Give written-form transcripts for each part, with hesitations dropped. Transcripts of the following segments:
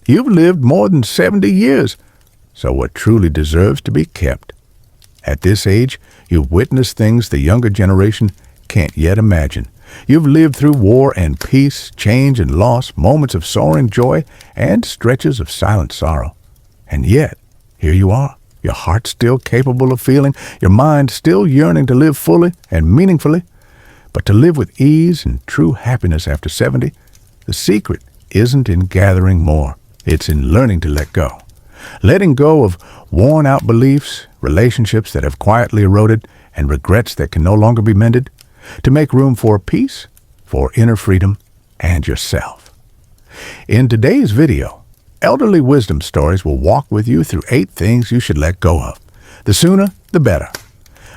You've lived more than 70 years, so what truly deserves to be kept? At this age, you've witnessed things the younger generation can't yet imagine. You've lived through war and peace, change and loss, moments of soaring joy, and stretches of silent sorrow. And yet, here you are, your heart still capable of feeling, your mind still yearning to live fully and meaningfully. But to live with ease and true happiness after 70, the secret isn't in gathering more. It's in learning to let go. Letting go of worn-out beliefs, relationships that have quietly eroded, and regrets that can no longer be mended, to make room for peace, for inner freedom, and yourself. In today's video, Elderly Wisdom Stories will walk with you through 8 things you should let go of. The sooner, the better.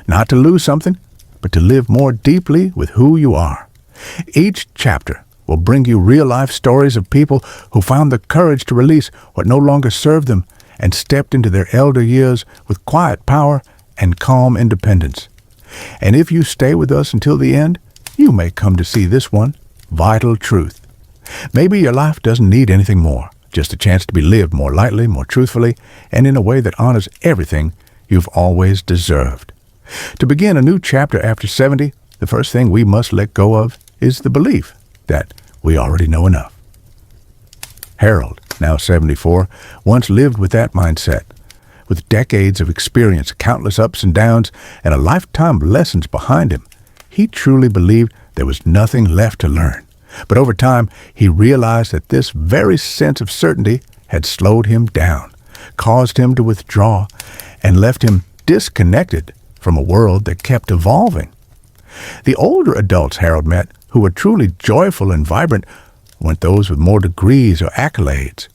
Not to lose something, but to live more deeply with who you are. Each chapter will bring you real-life stories of people who found the courage to release what no longer served them and stepped into their elder years with quiet power and calm independence. And if you stay with us until the end, you may come to see this one vital truth. Maybe your life doesn't need anything more, just a chance to be lived more lightly, more truthfully, and in a way that honors everything you've always deserved. To begin a new chapter after 70, the first thing we must let go of is the belief that we already know enough. Harold, now 74, once lived with that mindset. With decades of experience, countless ups and downs, and a lifetime of lessons behind him, he truly believed there was nothing left to learn. But over time, he realized that this very sense of certainty had slowed him down, caused him to withdraw, and left him disconnected from a world that kept evolving. The older adults Harold met, who were truly joyful and vibrant, weren't those with more degrees or accolades.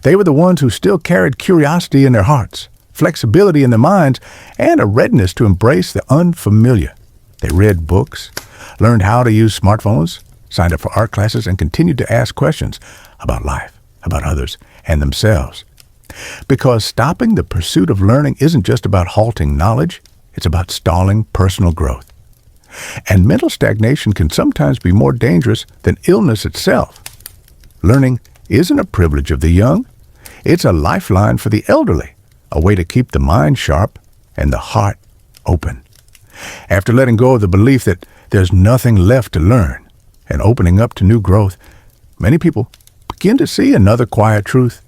They were the ones who still carried curiosity in their hearts, flexibility in their minds, and a readiness to embrace the unfamiliar. They read books, learned how to use smartphones, signed up for art classes, and continued to ask questions about life, about others, and themselves. Because stopping the pursuit of learning isn't just about halting knowledge, it's about stalling personal growth. And mental stagnation can sometimes be more dangerous than illness itself. Learning isn't a privilege of the young. It's a lifeline for the elderly, a way to keep the mind sharp and the heart open. After letting go of the belief that there's nothing left to learn and opening up to new growth, many people begin to see another quiet truth.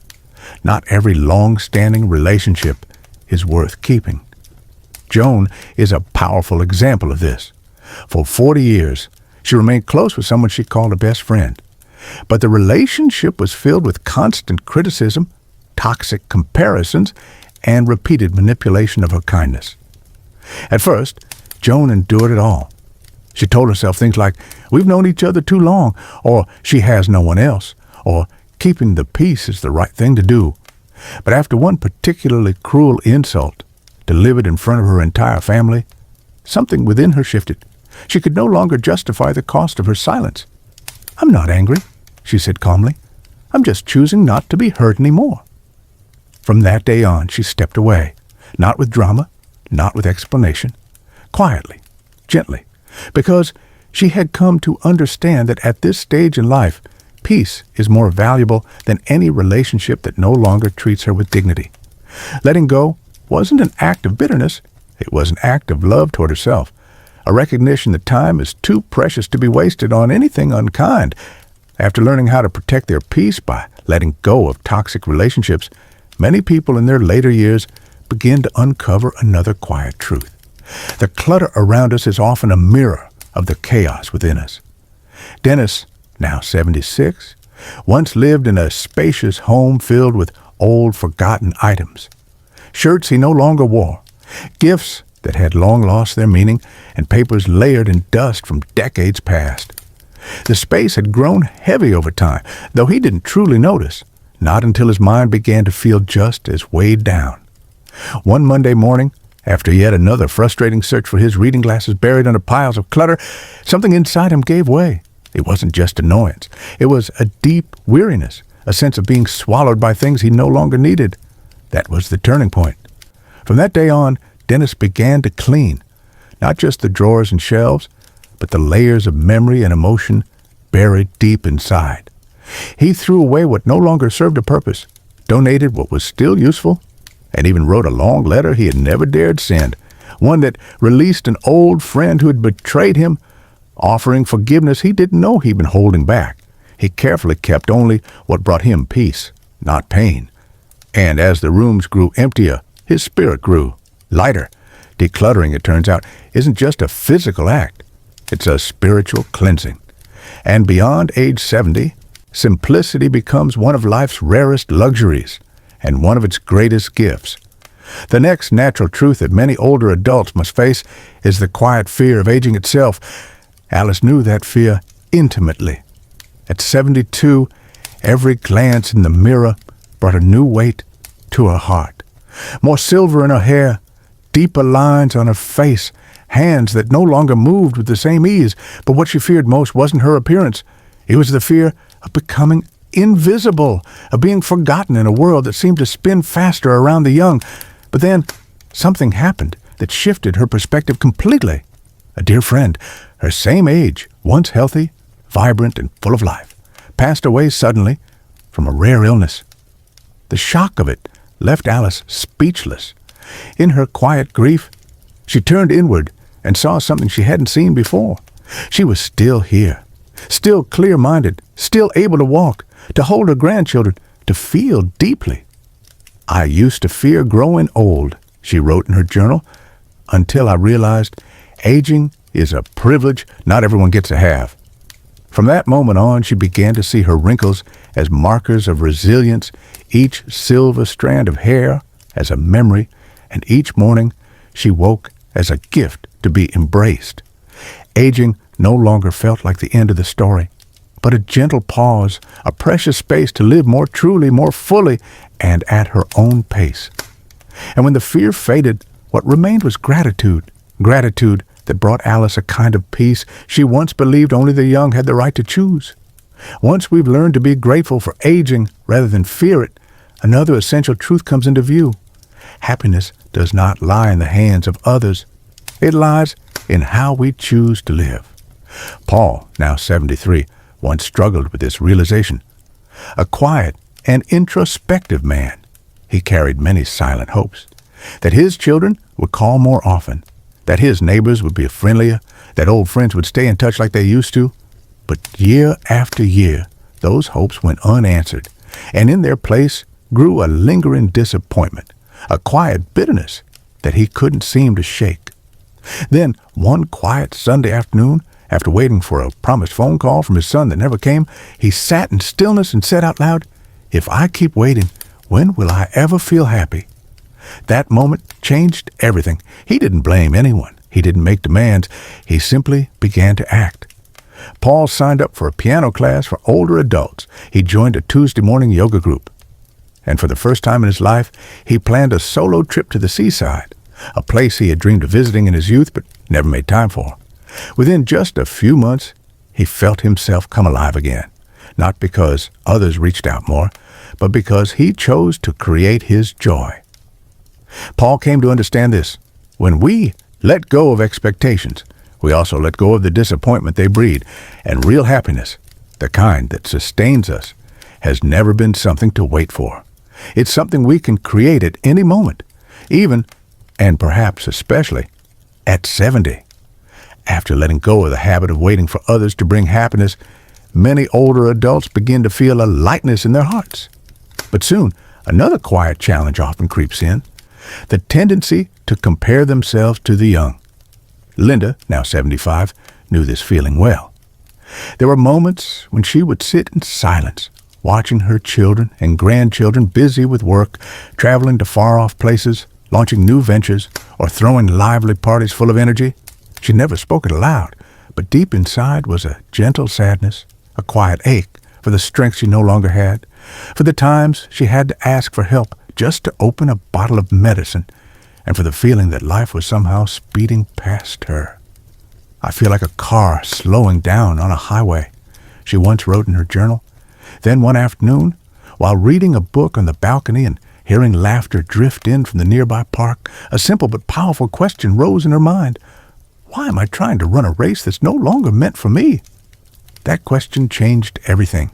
Not every long-standing relationship is worth keeping. Joan is a powerful example of this. For 40 years, she remained close with someone she called a best friend. But the relationship was filled with constant criticism, toxic comparisons, and repeated manipulation of her kindness. At first, Joan endured it all. She told herself things like, "We've known each other too long," or "She has no one else," or "Keeping the peace is the right thing to do." But after one particularly cruel insult, delivered in front of her entire family, something within her shifted. She could no longer justify the cost of her silence. "I'm not angry," she said calmly. "I'm just choosing not to be hurt anymore." From that day on, she stepped away, not with drama, not with explanation, quietly, gently, because she had come to understand that at this stage in life, peace is more valuable than any relationship that no longer treats her with dignity. Letting go wasn't an act of bitterness. It was an act of love toward herself, a recognition that time is too precious to be wasted on anything unkind. After learning how to protect their peace by letting go of toxic relationships, many people in their later years begin to uncover another quiet truth. The clutter around us is often a mirror of the chaos within us. Dennis, now 76, once lived in a spacious home filled with old, forgotten items. Shirts he no longer wore, gifts that had long lost their meaning, and papers layered in dust from decades past. The space had grown heavy over time, though he didn't truly notice, not until his mind began to feel just as weighed down. One Monday morning, after yet another frustrating search for his reading glasses buried under piles of clutter, something inside him gave way. It wasn't just annoyance. It was a deep weariness, a sense of being swallowed by things he no longer needed. That was the turning point. From that day on, Dennis began to clean, not just the drawers and shelves, but the layers of memory and emotion buried deep inside. He threw away what no longer served a purpose, donated what was still useful, and even wrote a long letter he had never dared send, one that released an old friend who had betrayed him, offering forgiveness he didn't know he'd been holding back. He carefully kept only what brought him peace, not pain. And as the rooms grew emptier, his spirit grew lighter. Decluttering, it turns out, isn't just a physical act. It's a spiritual cleansing. And beyond age 70, simplicity becomes one of life's rarest luxuries and one of its greatest gifts. The next natural truth that many older adults must face is the quiet fear of aging itself. Alice knew that fear intimately. At 72, every glance in the mirror brought a new weight to her heart. More silver in her hair, deeper lines on her face, hands that no longer moved with the same ease. But what she feared most wasn't her appearance. It was the fear of becoming invisible, of being forgotten in a world that seemed to spin faster around the young. But then something happened that shifted her perspective completely. A dear friend, her same age, once healthy, vibrant, and full of life, passed away suddenly from a rare illness. The shock of it left Alice speechless. In her quiet grief, she turned inward and saw something she hadn't seen before. She was still here, still clear-minded, still able to walk, to hold her grandchildren, to feel deeply. "I used to fear growing old," she wrote in her journal, "until I realized aging is a privilege not everyone gets to have." From that moment on, she began to see her wrinkles as markers of resilience, each silver strand of hair as a memory, and each morning she woke as a gift to be embraced. Aging no longer felt like the end of the story, but a gentle pause, a precious space to live more truly, more fully, and at her own pace. And when the fear faded, what remained was gratitude that brought Alice a kind of peace she once believed only the young had the right to choose. Once we've learned to be grateful for aging rather than fear it, another essential truth comes into view. Happiness does not lie in the hands of others. It lies in how we choose to live. Paul, now 73, once struggled with this realization. A quiet and introspective man, he carried many silent hopes. That his children would call more often, that his neighbors would be friendlier, that old friends would stay in touch like they used to. But year after year, those hopes went unanswered, and in their place grew a lingering disappointment, a quiet bitterness that he couldn't seem to shake. Then, one quiet Sunday afternoon, after waiting for a promised phone call from his son that never came, he sat in stillness and said out loud, "If I keep waiting, when will I ever feel happy?" That moment changed everything. He didn't blame anyone. He didn't make demands. He simply began to act. Paul signed up for a piano class for older adults. He joined a Tuesday morning yoga group. And for the first time in his life, he planned a solo trip to the seaside, a place he had dreamed of visiting in his youth but never made time for. Within just a few months, he felt himself come alive again, not because others reached out more, but because he chose to create his joy. Paul came to understand this. When we let go of expectations, we also let go of the disappointment they breed, and real happiness, the kind that sustains us, has never been something to wait for. It's something we can create at any moment, even, and perhaps especially, at 70. After letting go of the habit of waiting for others to bring happiness, many older adults begin to feel a lightness in their hearts. But soon, another quiet challenge often creeps in, the tendency to compare themselves to the young. Linda, now 75, knew this feeling well. There were moments when she would sit in silence, watching her children and grandchildren busy with work, traveling to far-off places, launching new ventures, or throwing lively parties full of energy. She never spoke it aloud, but deep inside was a gentle sadness, a quiet ache for the strength she no longer had, for the times she had to ask for help just to open a bottle of medicine, and for the feeling that life was somehow speeding past her. "I feel like a car slowing down on a highway," she once wrote in her journal. Then one afternoon, while reading a book on the balcony and hearing laughter drift in from the nearby park, a simple but powerful question rose in her mind. Why am I trying to run a race that's no longer meant for me? That question changed everything.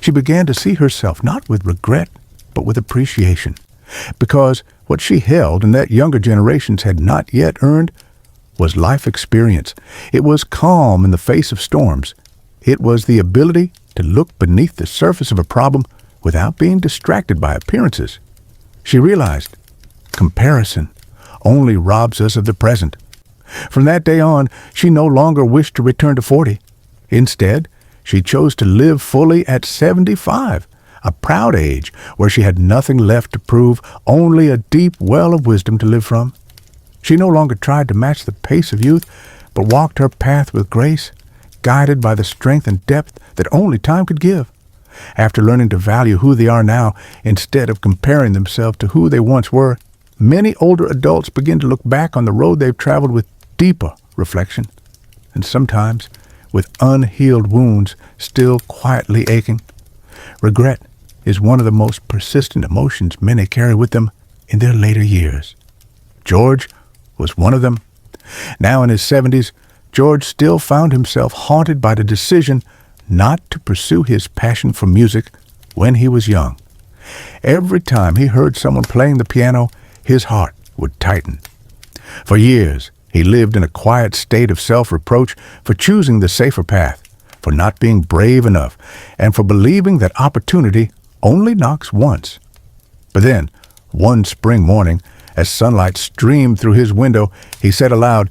She began to see herself not with regret, but with appreciation, because what she held and that younger generations had not yet earned was life experience. It was calm in the face of storms. It was the ability to look beneath the surface of a problem without being distracted by appearances. She realized comparison only robs us of the present. From that day on, she no longer wished to return to 40. Instead, she chose to live fully at 75, a proud age where she had nothing left to prove, only a deep well of wisdom to live from. She no longer tried to match the pace of youth, but walked her path with grace, guided by the strength and depth that only time could give. After learning to value who they are now instead of comparing themselves to who they once were, many older adults begin to look back on the road they've traveled with deeper reflection, and sometimes with unhealed wounds still quietly aching. Regret is one of the most persistent emotions many carry with them in their later years. George was one of them. Now in his 70s, George still found himself haunted by the decision not to pursue his passion for music when he was young. Every time he heard someone playing the piano, his heart would tighten. For years, he lived in a quiet state of self-reproach for choosing the safer path, for not being brave enough, and for believing that opportunity only knocks once. But then, one spring morning, as sunlight streamed through his window, he said aloud,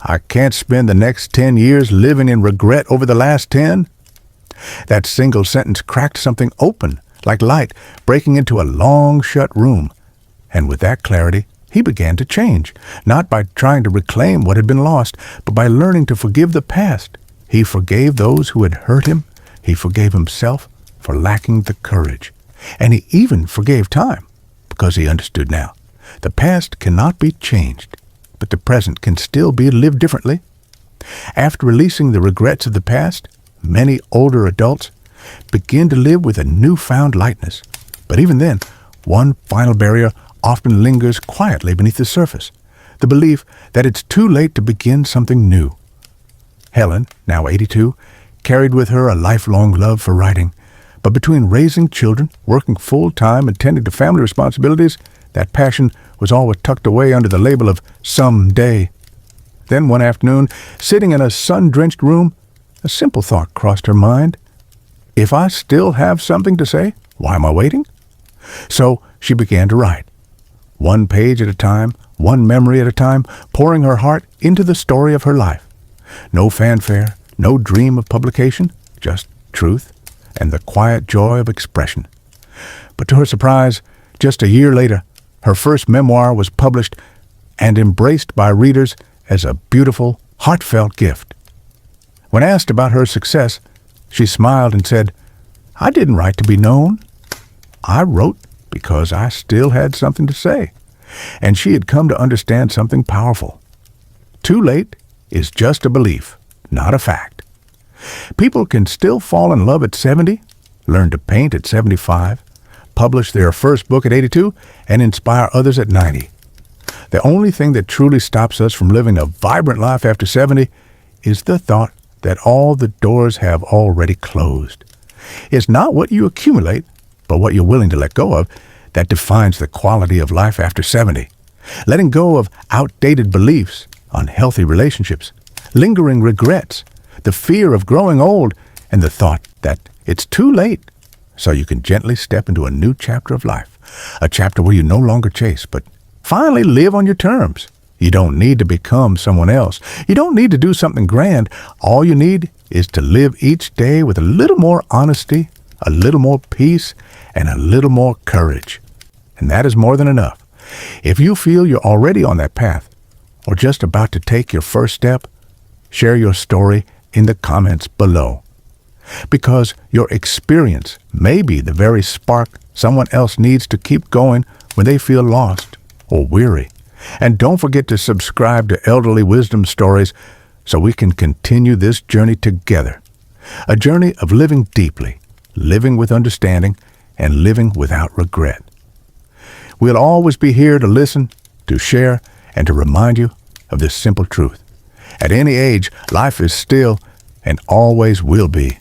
"I can't spend the next 10 years living in regret over the last 10. That single sentence cracked something open, like light breaking into a long-shut room. And with that clarity, he began to change, not by trying to reclaim what had been lost, but by learning to forgive the past. He forgave those who had hurt him. He forgave himself for lacking the courage. And he even forgave time, because he understood now. The past cannot be changed, but the present can still be lived differently. After releasing the regrets of the past, many older adults begin to live with a newfound lightness. But even then, one final barrier often lingers quietly beneath the surface, the belief that it's too late to begin something new. Helen, now 82, carried with her a lifelong love for writing. But between raising children, working full-time, and tending to family responsibilities, that passion was always tucked away under the label of someday. Then one afternoon, sitting in a sun-drenched room, a simple thought crossed her mind. If I still have something to say, why am I waiting? So she began to write. One page at a time, one memory at a time, pouring her heart into the story of her life. No fanfare, no dream of publication, just truth and the quiet joy of expression. But to her surprise, just a year later, her first memoir was published and embraced by readers as a beautiful, heartfelt gift. When asked about her success, she smiled and said, "I didn't write to be known. I wrote because I still had something to say." And she had come to understand something powerful. Too late is just a belief, not a fact. People can still fall in love at 70, learn to paint at 75, publish their first book at 82, and inspire others at 90. The only thing that truly stops us from living a vibrant life after 70 is the thought that all the doors have already closed. It's not what you accumulate, but what you're willing to let go of that defines the quality of life after 70. Letting go of outdated beliefs, unhealthy relationships, lingering regrets, the fear of growing old, and the thought that it's too late, so you can gently step into a new chapter of life, a chapter where you no longer chase, but finally live on your terms. You don't need to become someone else. You don't need to do something grand. All you need is to live each day with a little more honesty, a little more peace, and a little more courage. And that is more than enough. If you feel you're already on that path, or just about to take your first step, share your story in the comments below. Because your experience may be the very spark someone else needs to keep going when they feel lost or weary. And don't forget to subscribe to Elderly Wisdom Stories so we can continue this journey together. A journey of living deeply, living with understanding, and living without regret. We'll always be here to listen, to share, and to remind you of this simple truth. At any age, life is still, and always will be,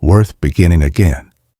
worth beginning again.